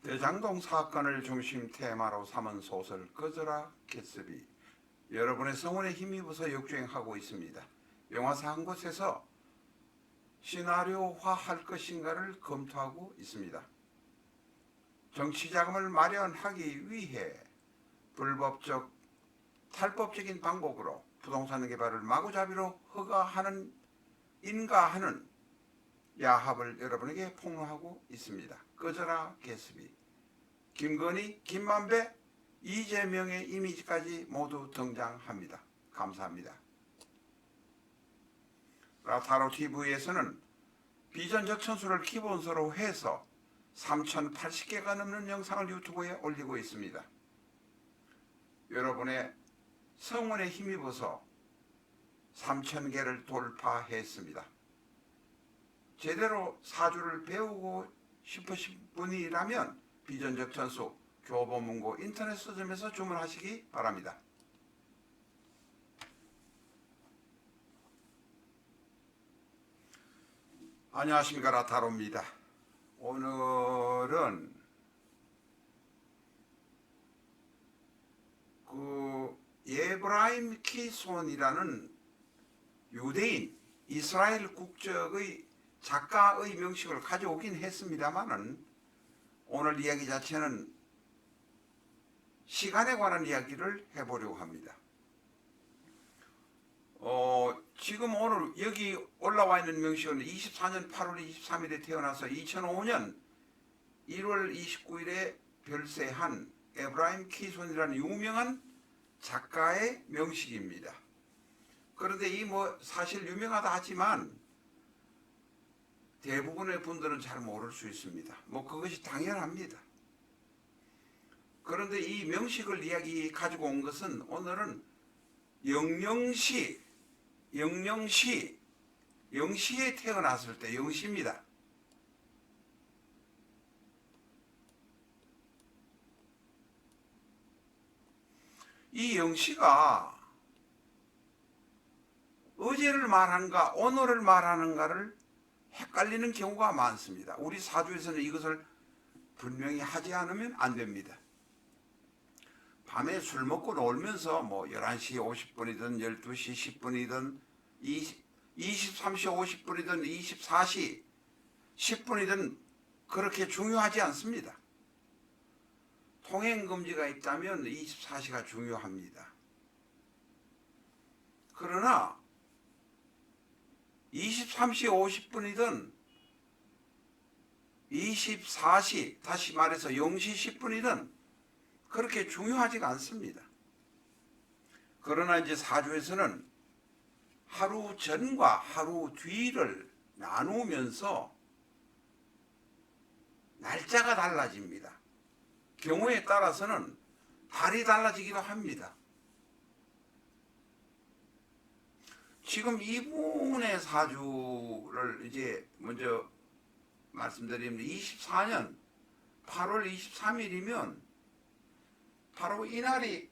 대장동 사건을 중심 테마로 삼은 소설 꺼져라 개츠비, 여러분의 성원에 힘입어서 역주행하고 있습니다. 영화사 한 곳에서 시나리오화할 것인가를 검토하고 있습니다. 정치자금을 마련하기 위해 불법적 탈법적인 방법으로 부동산 개발을 마구잡이로 허가하는 인가하는 야합을 여러분에게 폭로하고 있습니다. 꺼져라 개츠비, 김건희, 김만배, 이재명의 이미지까지 모두 등장합니다. 감사합니다. 라타로TV에서는 비전적 천수를 기본서로 해서 3080개가 넘는 영상을 유튜브에 올리고 있습니다. 여러분의 성원에 힘입어서 3000개를 돌파했습니다. 제대로 사주를 배우고 싶으신 분이라면 비전적 천수 교보문고 인터넷 서점에서 주문하시기 바랍니다. 안녕하십니까, 라타로입니다. 오늘은 예브라임 키손이라는 유대인 이스라엘 국적의 작가의 명식을 가져오긴 했습니다만은 오늘 이야기 자체는 시간에 관한 이야기를 해보려고 합니다. 지금 오늘 여기 올라와 있는 명식은 24년 8월 23일에 태어나서 2005년 1월 29일에 별세한 에브라임 키손이라는 유명한 작가의 명식입니다. 그런데 이 사실 유명하다 하지만 대부분의 분들은 잘 모를 수 있습니다. 그것이 당연합니다. 그런데 이 명식을 이야기 가지고 온 것은 오늘은 영시에 태어났을 때 영시입니다. 이 영시가 어제를 말하는가 오늘을 말하는가를 헷갈리는 경우가 많습니다. 우리 사주에서는 이것을 분명히 하지 않으면 안 됩니다. 밤에 술 먹고 놀면서 11시 50분이든 12시 10분이든 23시 50분이든 24시 10분이든 그렇게 중요하지 않습니다. 통행금지가 있다면 24시가 중요합니다. 그러나 23시 50분이든 24시, 다시 말해서 0시 10분이든 그렇게 중요하지가 않습니다. 그러나 이제 사주에서는 하루 전과 하루 뒤를 나누면서 날짜가 달라집니다. 경우에 따라서는 달이 달라지기도 합니다. 지금 이분의 사주를 이제 먼저 말씀드리면 24년 8월 23일이면 바로 이날이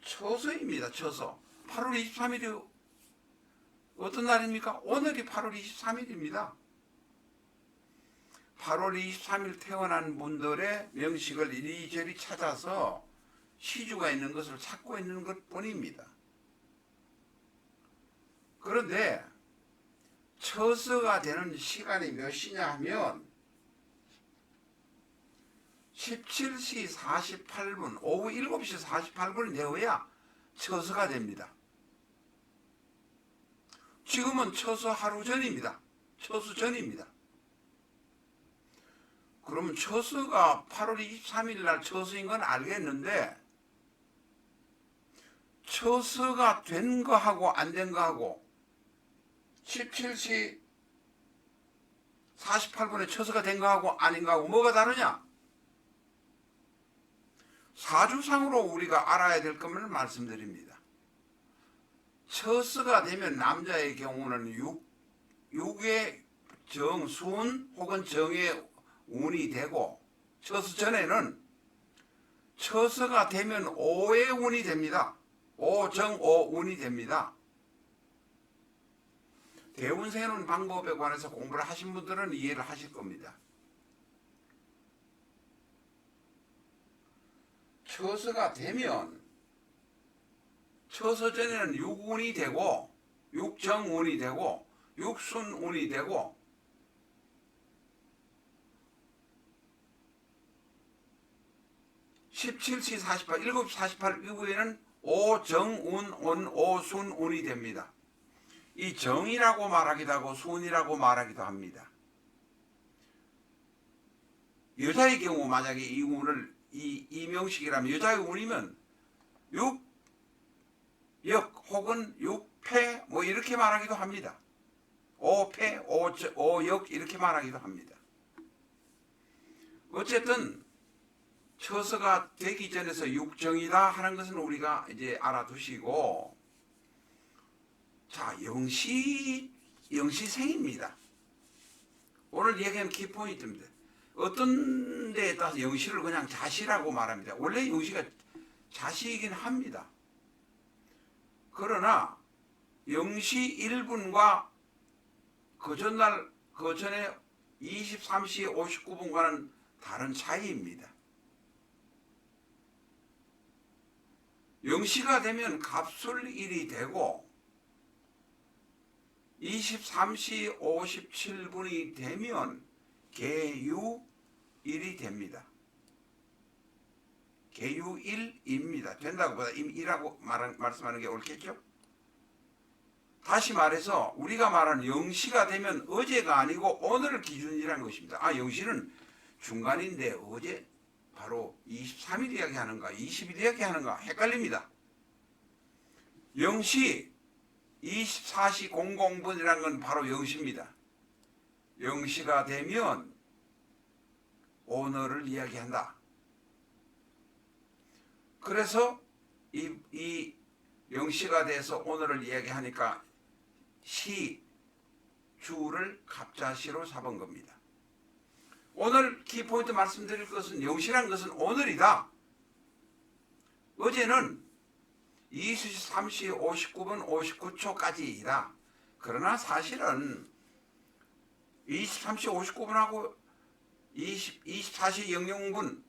처서입니다. 처서. 8월 23일이 어떤 날입니까? 오늘이 8월 23일입니다. 8월 23일 태어난 분들의 명식을 이리저리 찾아서 시주가 있는 것을 찾고 있는 것 뿐입니다. 그런데 처서가 되는 시간이 몇 시냐 하면 17시 48분, 오후 7시 48분이 되어야 처서가 됩니다. 지금은 처서 하루 전입니다. 처서 전입니다. 그러면 처서가 8월 23일 날 처서인 건 알겠는데 처서가 된 거하고 안 된 거하고 17시 48분에 처서가 된 거하고 아닌 거하고 뭐가 다르냐? 사주상으로 우리가 알아야 될 것을 말씀드립니다. 처서가 되면 남자의 경우는 육의 정, 순 혹은 정의 운이 되고 처서 전에는 처서가 되면 오의 운이 됩니다. 오정오 운이 됩니다. 대운 세우는 방법에 관해서 공부를 하신 분들은 이해를 하실 겁니다. 처서가 되면 처서 전에는 육운이 되고 육정운이 되고 육순운이 되고 (17시 48) 7시 48 이후에는 오정운, 오순운이 됩니다. 이 정이라고 말하기도 하고 순이라고 말하기도 합니다. 여자의 경우 만약에 이 운을 이 명식이라면 여자의 운이면 육역 혹은 육패 뭐 이렇게 말하기도 합니다. 오패, 오역 이렇게 말하기도 합니다. 어쨌든 처서가 되기 전에서 육정이다 하는 것은 우리가 이제 알아두시고, 자, 영시생입니다. 오늘 얘기하는 키포인트입니다. 어떤 데에 따라서 영시를 그냥 자시라고 말합니다. 원래 영시가 자시이긴 합니다. 그러나 영시 1분과 그 전날, 그 전에 23시 59분과는 다른 차이입니다. 영시가 되면 갑술일이 되고 23시 57분이 되면 계유일이 됩니다. 계유일입니다. 된다고 보다 일이라고 말씀하는 게 옳겠죠? 다시 말해서 우리가 말하는 영시가 되면 어제가 아니고 오늘 기준이라는 것입니다. 아, 영시는 중간인데 어제 바로 23일 이야기하는가 20일 이야기하는가 헷갈립니다. 영시 24시 00분이라는 건 바로 영시입니다. 영시가 되면 오늘을 이야기한다. 그래서 이 영시가 돼서 오늘을 이야기하니까 주를 갑자시로 잡은 겁니다. 오늘 키포인트 말씀드릴 것은 영시란 것은 오늘이다. 어제는 23시 59분 59초까지이다. 그러나 사실은 23시 59분하고 24시 00분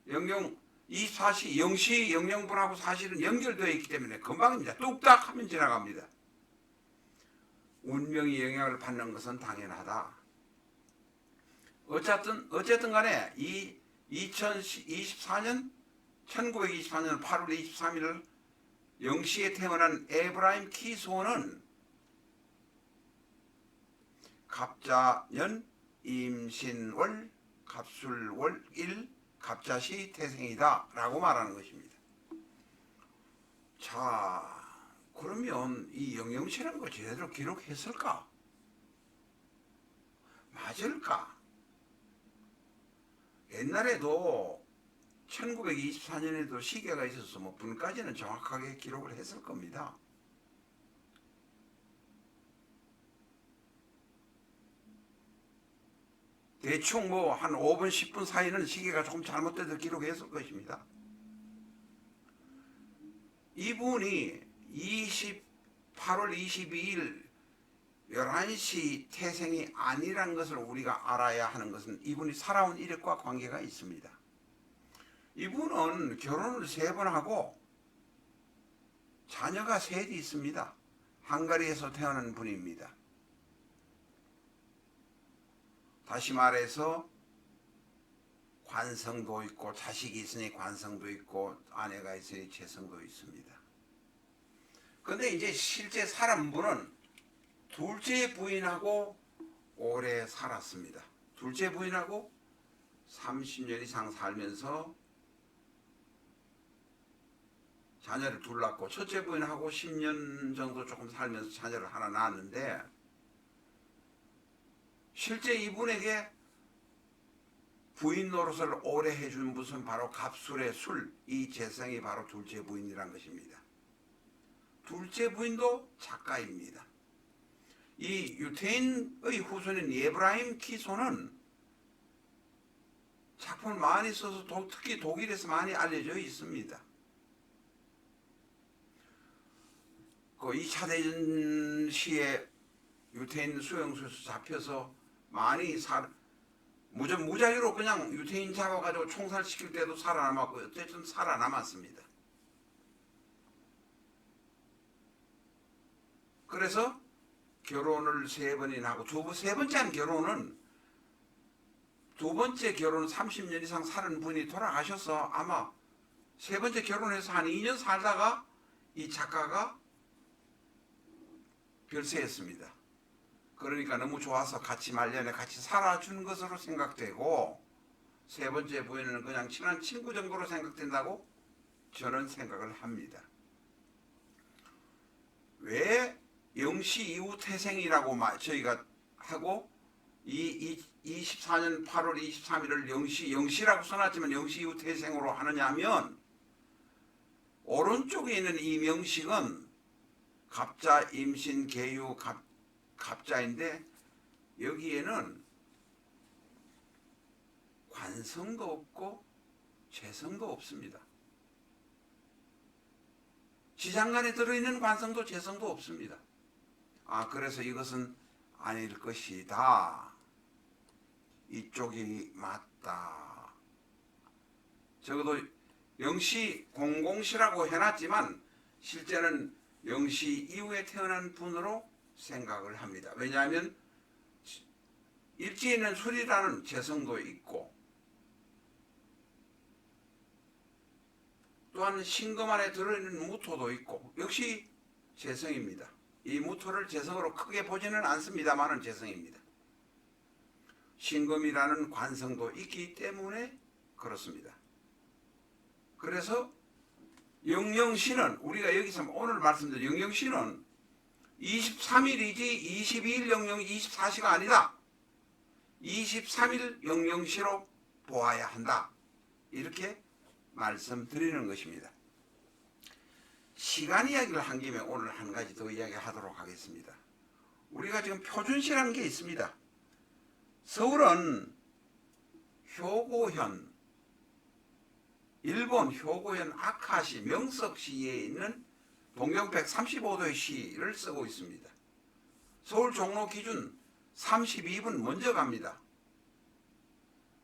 24시 0시 00분하고 사실은 연결되어 있기 때문에 금방입니다. 뚝딱 하면 지나갑니다. 운명이 영향을 받는 것은 당연하다. 어쨌든 간에 이 1924년 8월 23일 0시에 태어난 에브라임 키소는 갑자년 임신월 갑술월 1 갑자시 태생이다 라고 말하는 것입니다. 자, 그러면 이 영영시라는 거 제대로 기록했을까? 맞을까? 옛날에도 1924년에도 시계가 있어서 뭐 분까지는 정확하게 기록을 했을 겁니다. 대충 뭐 한 5분 10분 사이는 시계가 조금 잘못돼서 기록했을 것입니다. 이분이 8월 22일 11시 태생이 아니란 것을 우리가 알아야 하는 것은 이분이 살아온 이력과 관계가 있습니다. 이분은 결혼을 3번 하고 자녀가 셋이 있습니다. 헝가리에서 태어난 분입니다. 다시 말해서 관성도 있고 자식이 있으니 관성도 있고 아내가 있으니 재성도 있습니다. 근데 이제 실제 살은 분은 둘째 부인하고 오래 살았습니다. 둘째 부인하고 30년 이상 살면서 자녀를 둘 낳고 첫째 부인하고 10년 정도 조금 살면서 자녀를 하나 낳았는데 실제 이분에게 부인 노릇을 오래 해준 분은 바로 갑술의 술, 이 재성이 바로 둘째 부인이란 것입니다. 둘째 부인도 작가입니다. 이 유태인의 후손인 에브라임 키소는 작품을 많이 써서 특히 독일에서 많이 알려져 있습니다. 그 2차 대전 시에 유태인 수용소에서 잡혀서 많이 무자유로 그냥 유태인 잡아가지고 총살시킬 때도 살아남았고 어쨌든 살아남았습니다. 그래서 결혼을 3번이나 하고 세 번째 한 결혼은 두 번째 결혼 30년 이상 사는 분이 돌아가셔서 아마 세 번째 결혼해서 한 2년 살다가 이 작가가 별세했습니다. 그러니까 너무 좋아서 같이 말년에 같이 살아준 것으로 생각되고 세 번째 부인은 그냥 친한 친구 정도로 생각된다고 저는 생각을 합니다. 왜 영시 이후 태생이라고 저희가 하고 이 24년 8월 23일을 영시라고 써놨지만 영시 이후 태생으로 하느냐 하면 오른쪽에 있는 이 명식은 갑자, 임신, 계유, 갑자인데 여기에는 관성도 없고 재성도 없습니다. 지장간에 들어있는 관성도 재성도 없습니다. 그래서 이것은 아닐 것이다. 이쪽이 맞다. 적어도 영시 공공시라고 해놨지만 실제는 영시 이후에 태어난 분으로 생각을 합니다. 왜냐하면 일지에 있는 술이라는 재성도 있고 또한 신금 안에 들어있는 무토도 있고 역시 재성입니다. 이 무토를 재성으로 크게 보지는 않습니다만은 재성입니다. 신금이라는 관성도 있기 때문에 그렇습니다. 그래서 영영시는 우리가 여기서 오늘 말씀드린 영영시는 23일이지 22일 영영 24시가 아니다. 23일 영영시로 보아야 한다. 이렇게 말씀드리는 것입니다. 시간 이야기를 한 김에 오늘 한 가지 더 이야기하도록 하겠습니다. 우리가 지금 표준시라는 게 있습니다. 서울은 효고현, 일본 효고현 아카시 명석시에 있는 동경 135도의 시를 쓰고 있습니다. 서울 종로 기준 32분 먼저 갑니다.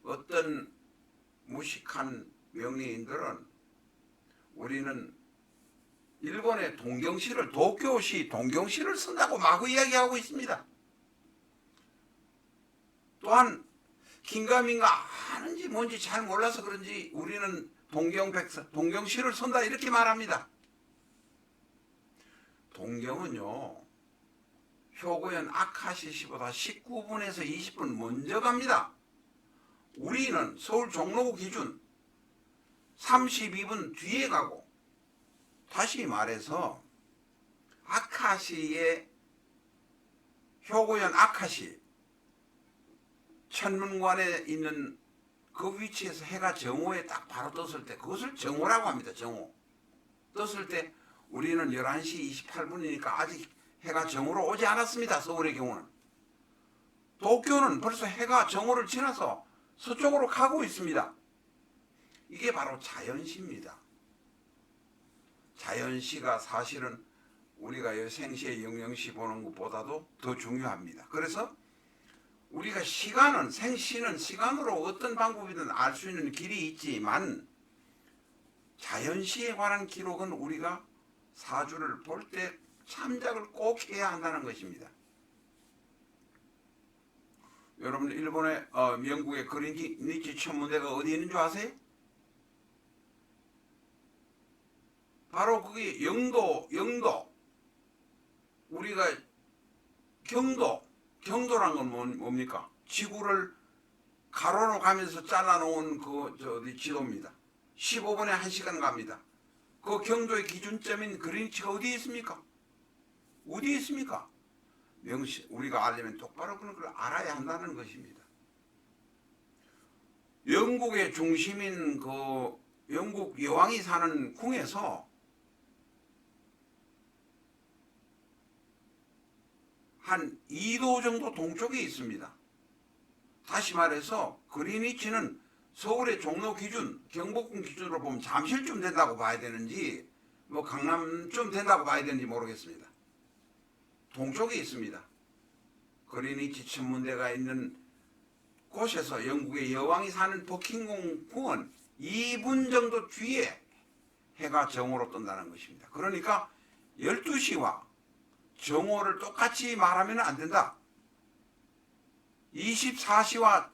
어떤 무식한 명리인들은 우리는 일본의 동경시를 도쿄시 동경시를 쓴다고 마구 이야기하고 있습니다. 또한 긴가민가 하는지 뭔지 잘 몰라서 그런지 우리는 동경시를 쓴다 이렇게 말합니다. 동경은요 효고현 아카시시보다 19분에서 20분 먼저 갑니다. 우리는 서울 종로구 기준 32분 뒤에 가고 다시 말해서 아카시의 효고현 아카시 천문관에 있는 그 위치에서 해가 정오에 딱 바로 떴을 때 그것을 정오라고 합니다. 정오. 떴을 때 우리는 11시 28분이니까 아직 해가 정오로 오지 않았습니다. 서울의 경우는. 도쿄는 벌써 해가 정오를 지나서 서쪽으로 가고 있습니다. 이게 바로 자연시입니다. 자연시가 사실은 우리가 생시의 영영시 보는 것보다도 더 중요합니다. 그래서 우리가 생시는 시간으로 어떤 방법이든 알 수 있는 길이 있지만 자연시에 관한 기록은 우리가 사주를 볼 때 참작을 꼭 해야 한다는 것입니다. 여러분 일본의 영국의 그린위치 천문대가 어디 있는 줄 아세요? 바로 그게 영도 우리가 경도란 건 뭡니까? 지구를 가로로 가면서 잘라놓은 그 지도입니다. 15분에 1시간 갑니다. 그 경도의 기준점인 그린위치가 어디에 있습니까? 어디에 있습니까? 우리가 알려면 똑바로 그런 걸 알아야 한다는 것입니다. 영국의 중심인 그 영국 여왕이 사는 궁에서 한 2도 정도 동쪽에 있습니다. 다시 말해서 그린위치는 서울의 종로 기준, 경복궁 기준으로 보면 잠실쯤 된다고 봐야 되는지 뭐 강남쯤 된다고 봐야 되는지 모르겠습니다. 동쪽에 있습니다. 그린위치 천문대가 있는 곳에서 영국의 여왕이 사는 버킹엄 궁은 2분 정도 뒤에 해가 정오로 뜬다는 것입니다. 그러니까 12시와 정오를 똑같이 말하면 안 된다. 24시와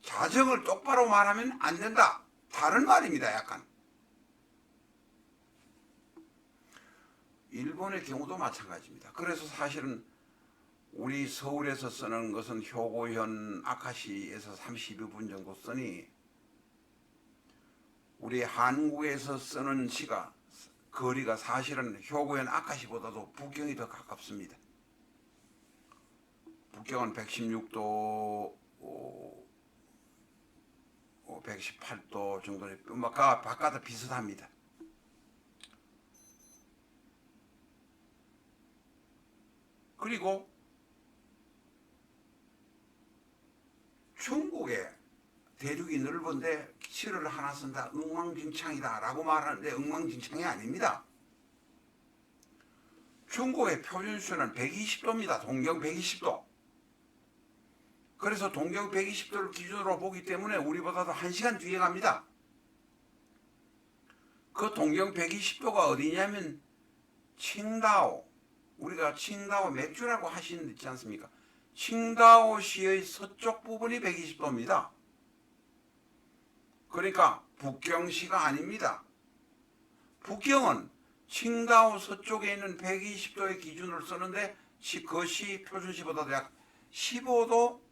자정을 똑바로 말하면 안 된다. 다른 말입니다. 약간. 일본의 경우도 마찬가지입니다. 그래서 사실은 우리 서울에서 쓰는 것은 효고현 아카시에서 32분 정도 쓰니 우리 한국에서 쓰는 시가 거리가 사실은 효고현 아카시보다도 북경이 더 가깝습니다. 북경은 116도, 118도 정도의 음악과 바깥은 비슷합니다. 그리고 중국에 대륙이 넓은데 시를 하나 쓴다 엉망진창이다 라고 말하는데 엉망진창이 아닙니다. 중국의 표준수는 120도입니다. 동경 120도. 그래서 동경 120도를 기준으로 보기 때문에 우리보다도 1시간 뒤에 갑니다. 그 동경 120도가 어디냐면 칭다오, 우리가 칭다오 맥주라고 하시는 데 있지 않습니까? 칭다오시의 서쪽 부분이 120도입니다. 그러니까 북경시가 아닙니다. 북경은 칭다오 서쪽에 있는 120도의 기준을 쓰는데 그시 표준시보다도 약 15도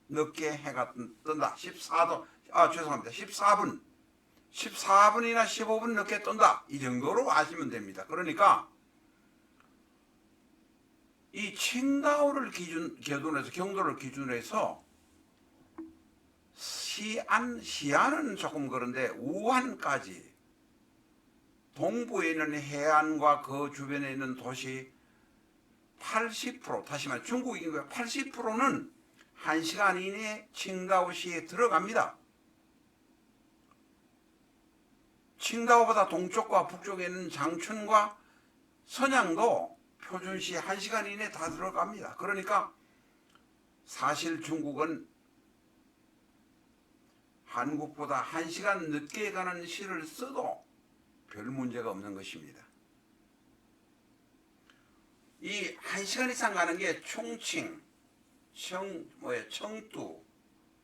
늦게 해가 뜬다. 14도, 죄송합니다. 14분이나 15분 늦게 뜬다. 이 정도로 아시면 됩니다. 그러니까 이 칭다오를 기준해서 경도를 기준해서 시안은 조금 그런데 우한까지 동부에 있는 해안과 그 주변에 있는 도시 80%, 다시 말해 중국 인구의 80%는 1시간 이내에 칭다오시에 들어갑니다. 칭다오보다 동쪽과 북쪽에 있는 장춘과 선양도 표준시 1시간 이내에 다 들어갑니다. 그러니까 사실 중국은 한국보다 1시간 늦게 가는 시를 써도 별 문제가 없는 것입니다. 이 1시간 이상 가는 게 총칭, 청두,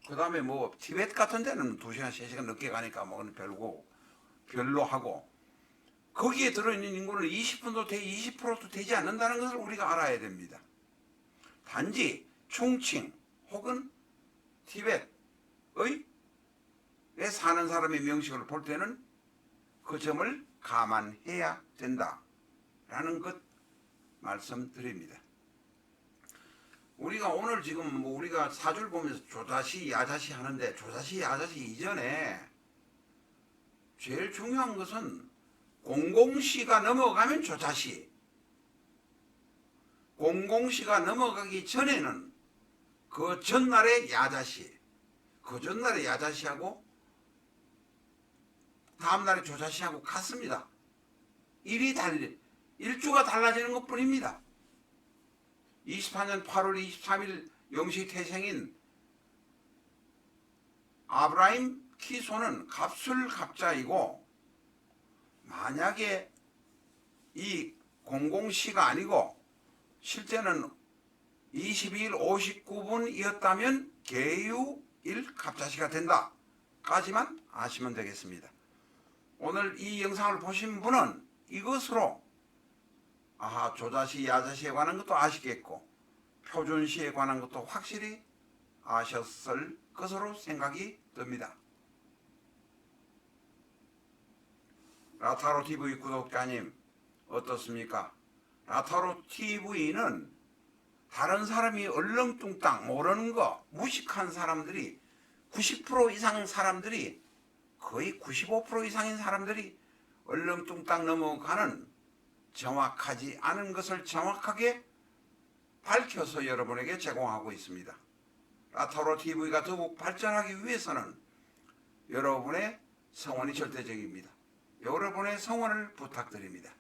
그 다음에 뭐 티베트 같은 데는 2시간, 3시간 늦게 가니까 뭐 별로 하고 거기에 들어있는 인구는 20%도 20%도 되지 않는다는 것을 우리가 알아야 됩니다. 단지 총칭 혹은 티베트에 사는 사람의 명식을 볼 때는 그 점을 감안해야 된다라는 것 말씀드립니다. 우리가 오늘 지금 우리가 사주를 보면서 조자시, 야자시 하는데 조자시, 야자시 이전에 제일 중요한 것은 공공시가 넘어가면 조자시, 공공시가 넘어가기 전에는 그 전날에 야자시, 그 전날에 야자시하고 다음날에 조자시하고 같습니다. 일주가 달라지는 것 뿐입니다. 24년 8월 23일 영시 태생인 아브라임 키소는 갑술갑자이고 만약에 이 공공시가 아니고 실제는 22일 59분이었다면 계유일 갑자시가 된다 까지만 아시면 되겠습니다. 오늘 이 영상을 보신 분은 이것으로 조자시, 야자시에 관한 것도 아시겠고 표준시에 관한 것도 확실히 아셨을 것으로 생각이 듭니다. 라타로TV 구독자님 어떻습니까? 라타로TV는 다른 사람이 얼렁뚱땅 모르는 거 무식한 사람들이 90% 이상 사람들이 거의 95% 이상인 사람들이 얼렁뚱땅 넘어가는 정확하지 않은 것을 정확하게 밝혀서 여러분에게 제공하고 있습니다. 라타로TV가 더욱 발전하기 위해서는 여러분의 성원이 절대적입니다. 여러분의 성원을 부탁드립니다.